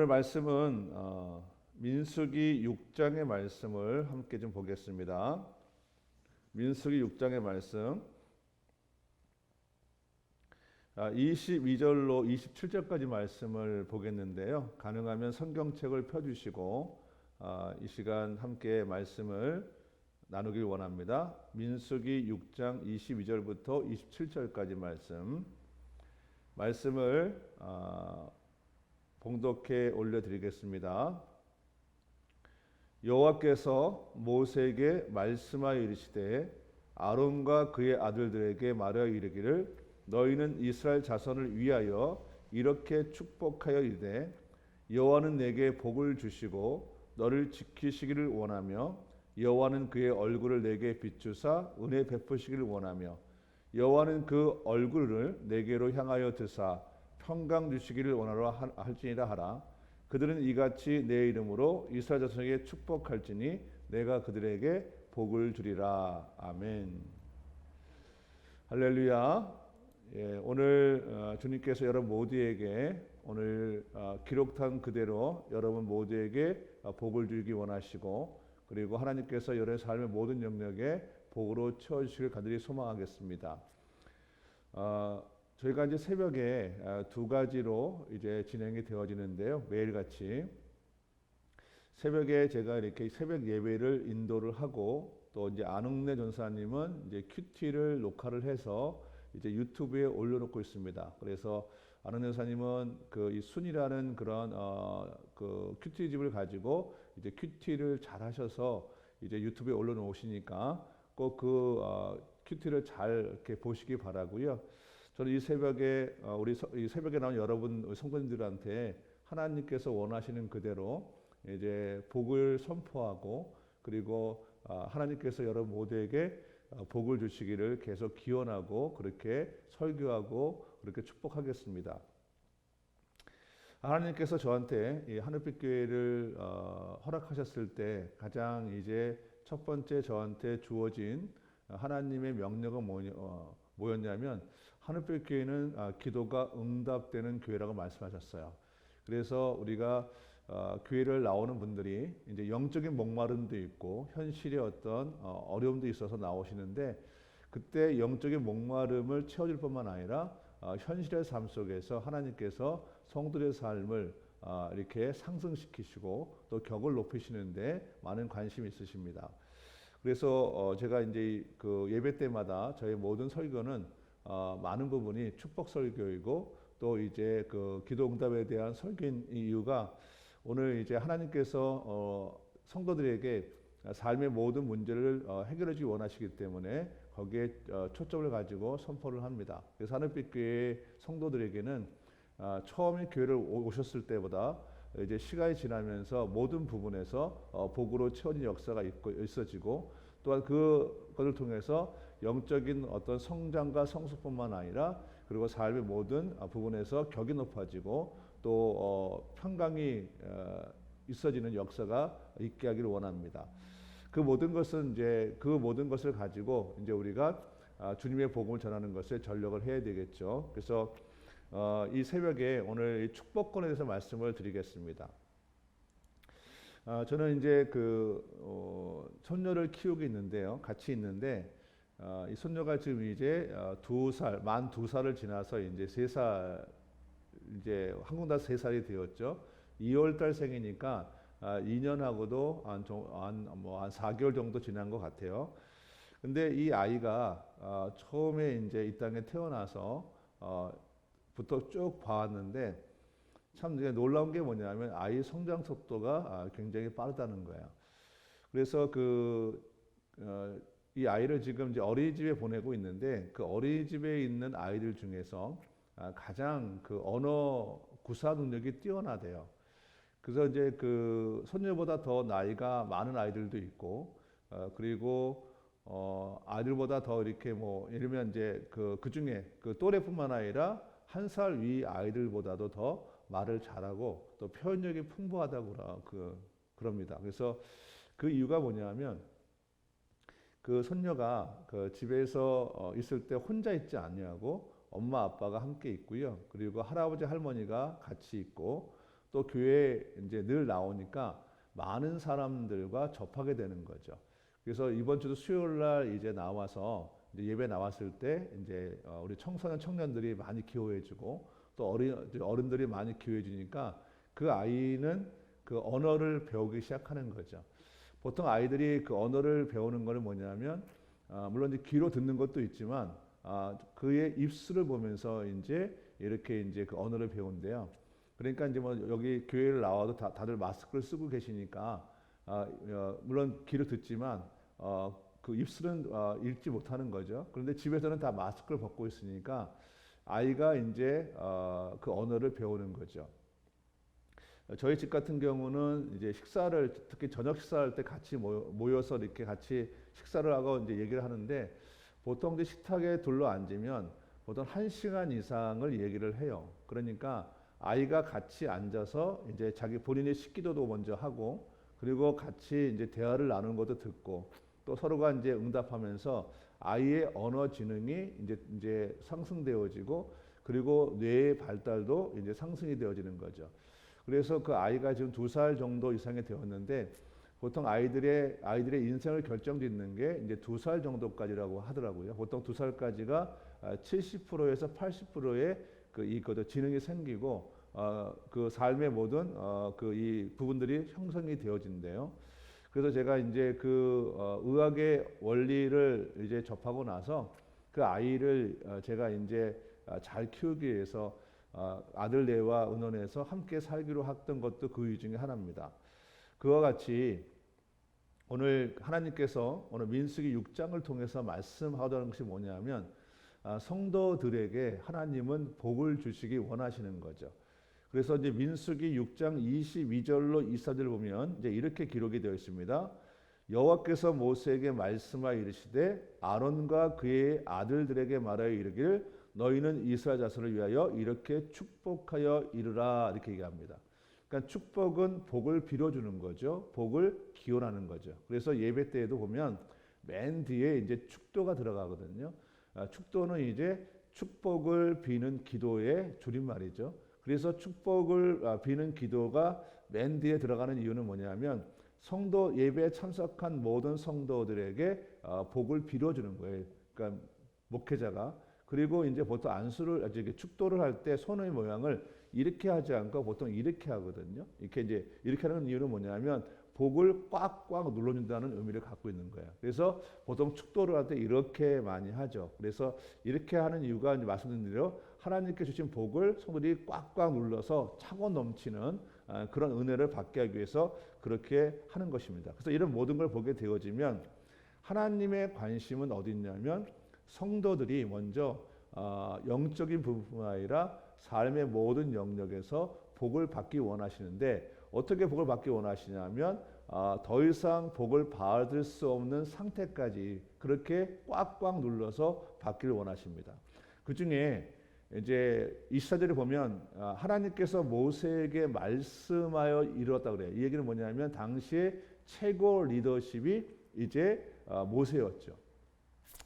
오늘 말씀은 민수기 6장의 말씀을 함께 좀 보겠습니다. 민수기 6장의 말씀 22절로 27절까지 말씀을 보겠는데요. 가능하면 성경책을 펴주시고 이 시간 함께 말씀을 나누길 원합니다. 민수기 6장 22절부터 27절까지 말씀을 봉독해 올려드리겠습니다. 여호와께서 모세에게 말씀하여 이르시되 아론과 그의 아들들에게 말하여 이르기를 너희는 이스라엘 자손을 위하여 이렇게 축복하여 이르되 여호와는 내게 복을 주시고 너를 지키시기를 원하며 여호와는 그의 얼굴을 내게 비추사 은혜 베푸시기를 원하며 여호와는 그 얼굴을 내게로 향하여 드사 평강 주시기를 원하러 할지니라 하라. 그들은 이같이 내 이름으로 이스라엘 자손에게 축복할지니 내가 그들에게 복을 주리라. 아멘. 할렐루야. 오늘 주님께서 여러분 모두에게 오늘 기록한 그대로 여러분 모두에게 복을 주기 원하시고 그리고 하나님께서 여러분의 삶의 모든 영역에 복으로 채워주시길 간절히 소망하겠습니다. 저희가 이제 새벽에 두 가지로 이제 진행이 되어지는데요. 매일같이 새벽에 제가 이렇게 새벽 예배를 인도를 하고 또 이제 안흥래 전사님은 이제 큐티를 녹화를 해서 이제 유튜브에 올려놓고 있습니다. 그래서 안흥래 전사님은 그 이 순이라는 그런 그 큐티 집을 가지고 이제 큐티를 잘 하셔서 이제 유튜브에 올려놓으시니까 꼭 그 큐티를 잘 이렇게 보시기 바라고요. 저는 이 새벽에 이 새벽에 나온 여러분 성도님들한테 하나님께서 원하시는 그대로 이제 복을 선포하고 그리고 하나님께서 여러분 모두에게 복을 주시기를 계속 기원하고 그렇게 설교하고 그렇게 축복하겠습니다. 하나님께서 저한테 이 하늘빛 교회를 허락하셨을 때 가장 이제 첫 번째 저한테 주어진 하나님의 명령은 뭐였냐면 하늘빛 교회는 기도가 응답되는 교회라고 말씀하셨어요. 그래서 우리가 교회를 나오는 분들이 이제 영적인 목마름도 있고 현실의 어떤 어려움도 있어서 나오시는데 그때 영적인 목마름을 채워줄 뿐만 아니라 현실의 삶 속에서 하나님께서 성도의 삶을 이렇게 상승시키시고 또 격을 높이시는데 많은 관심이 있으십니다. 그래서 제가 이제 그 예배 때마다 저희 모든 설교는 많은 부분이 축복 설교이고 또 이제 그 기도 응답에 대한 설교인 이유가 오늘 이제 하나님께서 성도들에게 삶의 모든 문제를 해결해 주기 원하시기 때문에 거기에 초점을 가지고 선포를 합니다. 그래서 하늘빛 교회 성도들에게는 처음에 교회를 오셨을 때보다 이제 시간이 지나면서 모든 부분에서 복으로 채워진 역사가 있어지고 또한 그것을 통해서 영적인 어떤 성장과 성숙뿐만 아니라 그리고 삶의 모든 부분에서 격이 높아지고 또 평강이 있어지는 역사가 있게 하기를 원합니다. 그 모든 것을 가지고 이제 우리가 주님의 복음을 전하는 것에 전력을 해야 되겠죠. 그래서 이 새벽에 오늘 이 축복권에 대해서 말씀을 드리겠습니다. 저는 이제 손녀를 키우고 있는데요. 같이 있는데 이 손녀가 지금 이제 만 2살을 지나서 이제 3살 이제 한국 나서 3살이 되었죠. 2월달 생이니까 2년하고도 한 4개월 정도 지난 것 같아요. 근데 이 아이가 처음에 이제 이 땅에 태어나서 부터 쭉 봐왔는데 참 놀라운 게 뭐냐면 아이 성장 속도가 굉장히 빠르다는 거예요. 그래서 이 아이를 지금 이제 어린이집에 보내고 있는데 그 어린이집에 있는 아이들 중에서 가장 그 언어 구사 능력이 뛰어나대요. 그래서 이제 그 손녀보다 더 나이가 많은 아이들도 있고 그리고 아이들보다 더 이렇게 뭐 예를 들면 이제 그 중에 그 또래뿐만 아니라 1살 위 아이들보다도 더 말을 잘하고 또 표현력이 풍부하다고 그럽니다. 그래서 그 이유가 뭐냐면 그 손녀가 그 집에서 있을 때 혼자 있지 않냐고 엄마 아빠가 함께 있고요. 그리고 할아버지 할머니가 같이 있고 또 교회에 이제 늘 나오니까 많은 사람들과 접하게 되는 거죠. 그래서 이번 주도 수요일 날 이제 나와서 이제 예배 나왔을 때 이제 우리 청소년 청년들이 많이 기호해주고 또 어른들이 많이 기호해주니까 그 아이는 그 언어를 배우기 시작하는 거죠. 보통 아이들이 그 언어를 배우는 거는 뭐냐면 물론 이제 귀로 듣는 것도 있지만 그의 입술을 보면서 이제 이렇게 이제 그 언어를 배운대요. 그러니까 이제 뭐 여기 교회를 나와도 다들 마스크를 쓰고 계시니까 물론 귀로 듣지만 그 입술은 읽지 못하는 거죠. 그런데 집에서는 다 마스크를 벗고 있으니까 아이가 이제 그 언어를 배우는 거죠. 저희 집 같은 경우는 이제 식사를 특히 저녁 식사할 때 같이 모여서 이렇게 같이 식사를 하고 이제 얘기를 하는데 보통 이제 식탁에 둘러 앉으면 보통 1시간 이상을 얘기를 해요. 그러니까 아이가 같이 앉아서 이제 자기 본인의 식기도도 먼저 하고 그리고 같이 이제 대화를 나누는 것도 듣고 또 서로가 이제 응답하면서 아이의 언어 지능이 이제 상승되어지고 그리고 뇌의 발달도 이제 상승이 되어지는 거죠. 그래서 그 아이가 지금 2살 정도 이상이 되었는데 보통 아이들의 인생을 결정짓는 게 이제 2살 정도까지라고 하더라고요. 보통 2살까지가 70%에서 80%의 그 지능이 생기고 그 삶의 모든 그 이 부분들이 형성이 되어진대요. 그래서 제가 이제 그 의학의 원리를 이제 접하고 나서 그 아이를 제가 이제 잘 키우기 위해서 아들네와 의논해서 함께 살기로 했던 것도 그 이유 중에 하나입니다. 그와 같이 오늘 하나님께서 오늘 민수기 6장을 통해서 말씀하던 것이 뭐냐면 성도들에게 하나님은 복을 주시기 원하시는 거죠. 그래서 이제 민수기 6장 22절로 24절 보면 이제 이렇게 기록이 되어 있습니다. 여호와께서 모세에게 말씀하여 이르시되 아론과 그의 아들들에게 말하여 이르기를 너희는 이스라엘 자손을 위하여 이렇게 축복하여 이르라 이렇게 얘기합니다. 그러니까 축복은 복을 빌어주는 거죠. 복을 기원하는 거죠. 그래서 예배 때에도 보면 맨 뒤에 이제 축도가 들어가거든요. 축도는 이제 축복을 비는 기도의 줄임말이죠. 그래서 축복을 비는 기도가 맨 뒤에 들어가는 이유는 뭐냐면 성도 예배에 참석한 모든 성도들에게 복을 빌어주는 거예요. 그러니까 목회자가 그리고 이제 보통 안수를 축도를 할 때 손의 모양을 이렇게 하지 않고 보통 이렇게 하거든요. 이렇게 하는 이유는 뭐냐면 복을 꽉꽉 눌러준다는 의미를 갖고 있는 거예요. 그래서 보통 축도를 할 때 이렇게 많이 하죠. 그래서 이렇게 하는 이유가 이제 말씀드린 대로 하나님께 주신 복을 성도들이 꽉꽉 눌러서 차고 넘치는 그런 은혜를 받게 하기 위해서 그렇게 하는 것입니다. 그래서 이런 모든 걸 보게 되어지면 하나님의 관심은 어디 있냐면 성도들이 먼저 영적인 부분뿐 아니라 삶의 모든 영역에서 복을 받기 원하시는데 어떻게 복을 받기 원하시냐면 더 이상 복을 받을 수 없는 상태까지 그렇게 꽉꽉 눌러서 받기를 원하십니다. 그 중에 이제 24절에 보면 하나님께서 모세에게 말씀하여 이르렀다 그래요. 이 얘기는 뭐냐면 당시에 최고 리더십이 이제 모세였죠.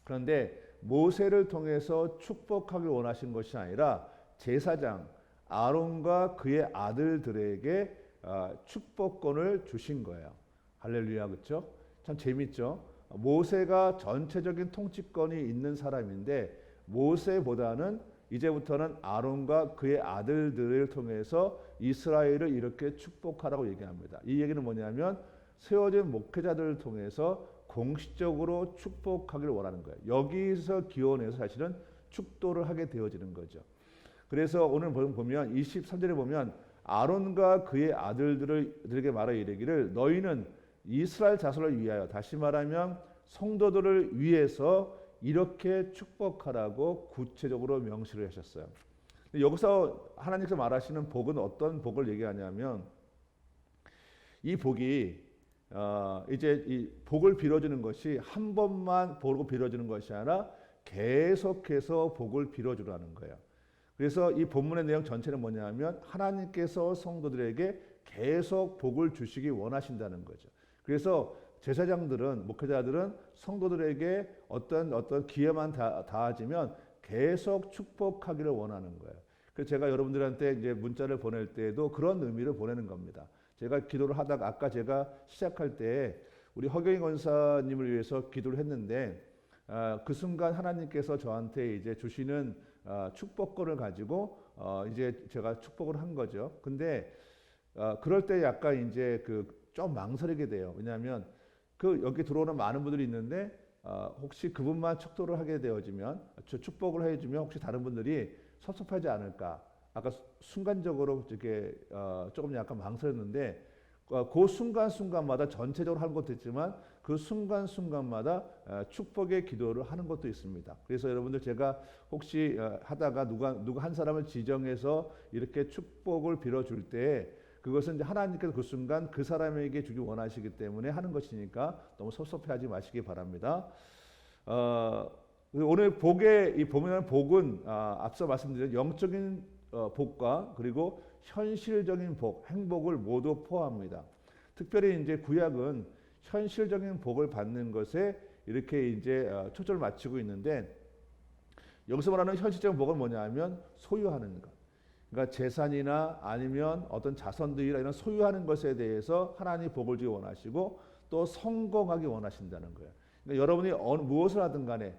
그런데 모세를 통해서 축복하길 원하신 것이 아니라 제사장 아론과 그의 아들들에게 축복권을 주신 거예요. 할렐루야, 그렇죠? 참 재밌죠? 모세가 전체적인 통치권이 있는 사람인데 모세보다는 이제부터는 아론과 그의 아들들을 통해서 이스라엘을 이렇게 축복하라고 얘기합니다. 이 얘기는 뭐냐면 세워진 목회자들을 통해서 공식적으로 축복하기를 원하는 거예요. 여기서 기원해서 사실은 축도를 하게 되어지는 거죠. 그래서 오늘 보면 23절에 보면 아론과 그의 아들들에게 말하여 이르기를 너희는 이스라엘 자손을 위하여 다시 말하면 성도들을 위해서 이렇게 축복하라고 구체적으로 명시를 하셨어요. 여기서 하나님께서 말하시는 복은 어떤 복을 얘기하냐면 이 복이 이제 이 복을 빌어주는 것이 한 번만 보고 빌어주는 것이 아니라 계속해서 복을 빌어주라는 거예요. 그래서 이 본문의 내용 전체는 뭐냐면 하나님께서 성도들에게 계속 복을 주시기 원하신다는 거죠. 그래서 제사장들은 목회자들은 성도들에게 어떤 기회만 닿아지면 계속 축복하기를 원하는 거예요. 그래서 제가 여러분들한테 이제 문자를 보낼 때에도 그런 의미를 보내는 겁니다. 제가 기도를 하다가 아까 제가 시작할 때 우리 허경희 권사님을 위해서 기도를 했는데 그 순간 하나님께서 저한테 이제 주시는 축복권을 가지고 이제 제가 축복을 한 거죠. 근데 그럴 때 약간 이제 그 좀 망설이게 돼요. 왜냐하면 그 여기 들어오는 많은 분들이 있는데 혹시 그분만 축도를 하게 되어지면 축복을 해주면 혹시 다른 분들이 섭섭하지 않을까. 아까 순간적으로 이렇게 조금 약간 망설였는데 그 순간순간마다 전체적으로 하는 것도 있지만 그 순간순간마다 축복의 기도를 하는 것도 있습니다. 그래서 여러분들 제가 혹시 하다가 누가 한 사람을 지정해서 이렇게 축복을 빌어줄 때 그것은 이제 하나님께서 그 순간 그 사람에게 주기 원하시기 때문에 하는 것이니까 너무 섭섭해하지 마시기 바랍니다. 오늘 복의 이 보면 복은 앞서 말씀드린 영적인 복과 그리고 현실적인 복, 행복을 모두 포함합니다. 특별히 이제 구약은 현실적인 복을 받는 것에 이렇게 이제 초점을 맞추고 있는데 여기서 말하는 현실적인 복은 뭐냐면 소유하는 것. 그러니까 재산이나 아니면 어떤 자손들이나 이런 소유하는 것에 대해서 하나님이 복을 주기 원하시고 또 성공하기 원하신다는 거예요. 그러니까 여러분이 무엇을 하든 간에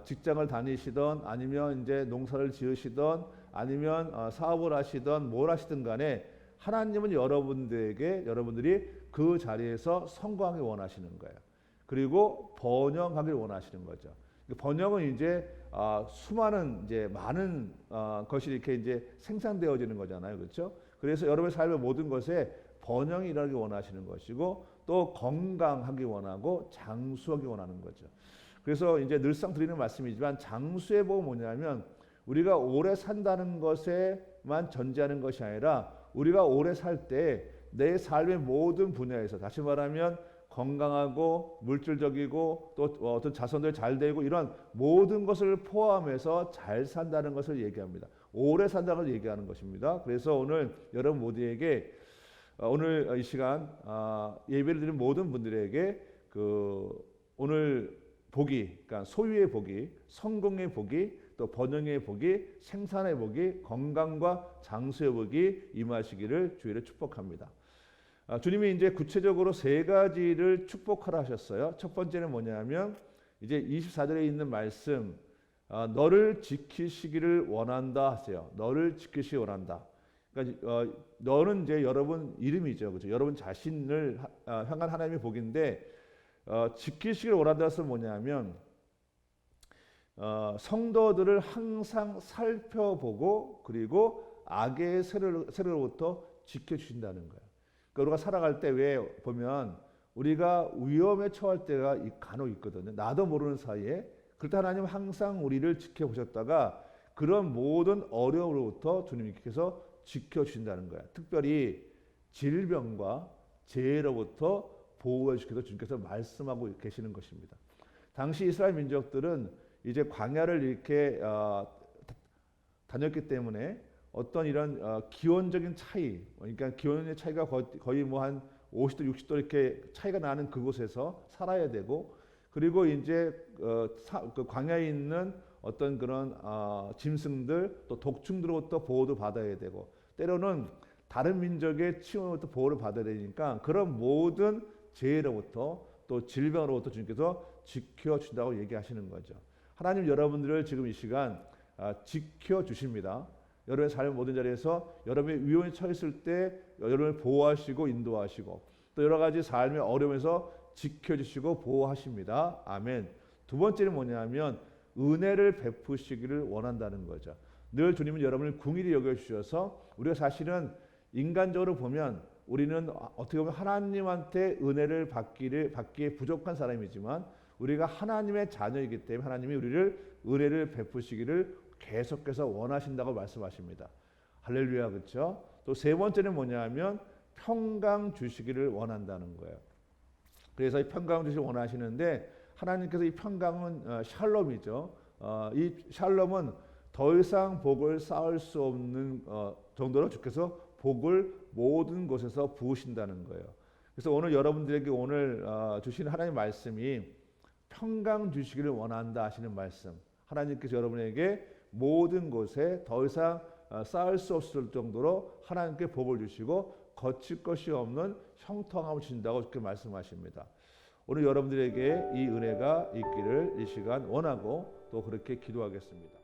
직장을 다니시던 아니면 이제 농사를 지으시던 아니면 사업을 하시던 뭘 하시든 간에 하나님은 여러분들이 그 자리에서 성공하기 원하시는 거예요. 그리고 번영하길 원하시는 거죠. 번영은 이제 수많은 이제 많은 것이 이렇게 이제 생산되어지는 거잖아요, 그렇죠? 그래서 여러분의 삶의 모든 것에 번영이 일어나기 원하시는 것이고 또 건강하기 원하고 장수하기 원하는 거죠. 그래서 이제 늘상 드리는 말씀이지만 장수의 복은 뭐냐면 우리가 오래 산다는 것에만 전제하는 것이 아니라 우리가 오래 살 때 내 삶의 모든 분야에서 다시 말하면 건강하고 물질적이고 또 어떤 자손들 잘 되고 이런 모든 것을 포함해서 잘 산다는 것을 얘기합니다. 오래 산다는 걸 얘기하는 것입니다. 그래서 오늘 여러분 모두에게 오늘 이 시간 예배를 드리는 모든 분들에게 그 오늘 복이, 그러니까 소유의 복이, 성공의 복이, 또 번영의 복이, 생산의 복이, 건강과 장수의 복이 임하시기를 주의를 축복합니다. 주님이 이제 구체적으로 세 가지를 축복하라 하셨어요. 첫 번째는 뭐냐면 이제 24절에 있는 말씀, 너를 지키시기를 원한다 하세요. 너를 지키시기 원한다. 그러니까 너는 이제 여러분 이름이죠, 그렇죠? 여러분 자신을 향한 하나님의 복인데 지키시기를 원한다 해서 뭐냐면 성도들을 항상 살펴보고 그리고 악의 세력으로부터 지켜주신다는 거예요. 그러니까 우리가 살아갈 때 왜 보면 우리가 위험에 처할 때가 간혹 있거든요. 나도 모르는 사이에. 그럴 때 하나님은 항상 우리를 지켜보셨다가 그런 모든 어려움으로부터 주님께서 지켜주신다는 거예요. 특별히 질병과 재해로부터 보호해 주셔서 주님께서 말씀하고 계시는 것입니다. 당시 이스라엘 민족들은 이제 광야를 이렇게 다녔기 때문에 어떤 이런 기온적인 차이, 그러니까 기온의 차이가 거의 뭐 한 50도, 60도 이렇게 차이가 나는 그곳에서 살아야 되고, 그리고 이제 그 광야에 있는 어떤 그런 짐승들 또 독충들로부터 보호도 받아야 되고, 때로는 다른 민족의 침으로부터 보호를 받아야 되니까 그런 모든 재해로부터 또 질병으로부터 주님께서 지켜준다고 얘기하시는 거죠. 하나님 여러분들을 지금 이 시간 지켜주십니다. 여러분의 삶의 모든 자리에서 여러분의 위험에 처했을 때 여러분을 보호하시고 인도하시고 또 여러 가지 삶의 어려움에서 지켜주시고 보호하십니다. 아멘. 두 번째는 뭐냐면 은혜를 베푸시기를 원한다는 거죠. 늘 주님은 여러분을 긍휼히 여겨주셔서 우리가 사실은 인간적으로 보면 우리는 어떻게 보면 하나님한테 은혜를 받기에 부족한 사람이지만 우리가 하나님의 자녀이기 때문에 하나님이 우리를 은혜를 베푸시기를 계속해서 원하신다고 말씀하십니다. 할렐루야, 그렇죠? 또 세 번째는 뭐냐면 평강 주시기를 원한다는 거예요. 그래서 이 평강 주시기를 원하시는데 하나님께서 이 평강은 샬롬이죠. 이 샬롬은 더 이상 복을 쌓을 수 없는 정도로 주께서 복을 모든 곳에서 부으신다는 거예요. 그래서 오늘 여러분들에게 오늘 주시는 하나님의 말씀이 평강 주시기를 원한다 하시는 말씀. 하나님께서 여러분에게 모든 곳에 더 이상 쌓을 수 없을 정도로 하나님께 복을 주시고 거칠 것이 없는 형통함을 주신다고 그렇게 말씀하십니다. 오늘 여러분들에게 이 은혜가 있기를 이 시간 원하고 또 그렇게 기도하겠습니다.